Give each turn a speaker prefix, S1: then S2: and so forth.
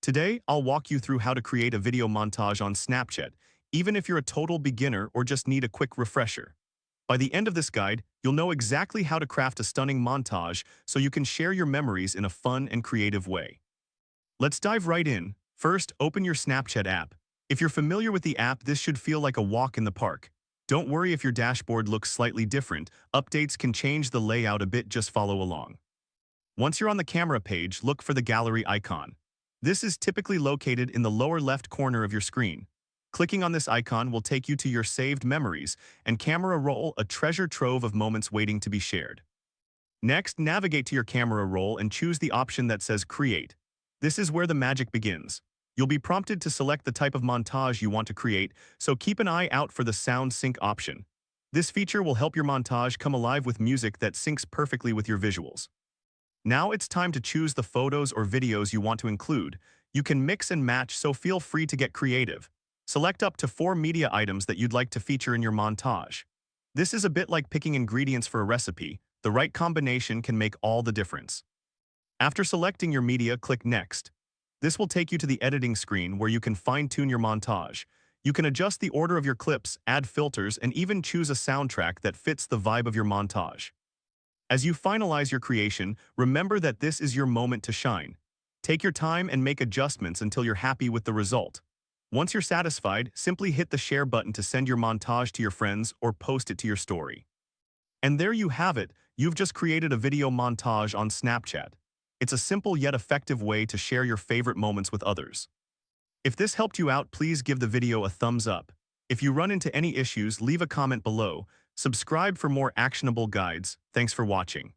S1: Today, I'll walk you through how to create a video montage on Snapchat, even if you're a total beginner or just need a quick refresher. By the end of this guide, you'll know exactly how to craft a stunning montage so you can share your memories in a fun and creative way. Let's dive right in. First, open your Snapchat app. If you're familiar with the app, this should feel like a walk in the park. Don't worry if your dashboard looks slightly different. Updates can change the layout a bit, just follow along. Once you're on the camera page, look for the gallery icon. This is typically located in the lower left corner of your screen. Clicking on this icon will take you to your saved memories and camera roll, a treasure trove of moments waiting to be shared. Next, navigate to your camera roll and choose the option that says Create. This is where the magic begins. You'll be prompted to select the type of montage you want to create, so keep an eye out for the sound sync option. This feature will help your montage come alive with music that syncs perfectly with your visuals. Now it's time to choose the photos or videos you want to include. You can mix and match, so feel free to get creative. Select up to 4 media items that you'd like to feature in your montage. This is a bit like picking ingredients for a recipe. The right combination can make all the difference. After selecting your media, click Next. This will take you to the editing screen where you can fine-tune your montage. You can adjust the order of your clips, add filters, and even choose a soundtrack that fits the vibe of your montage. As you finalize your creation, remember that this is your moment to shine. Take your time and make adjustments until you're happy with the result. Once you're satisfied, simply hit the share button to send your montage to your friends or post it to your story. And there you have it, you've just created a video montage on Snapchat. It's a simple yet effective way to share your favorite moments with others. If this helped you out, please give the video a thumbs up. If you run into any issues, leave a comment below. Subscribe for more actionable guides. Thanks for watching.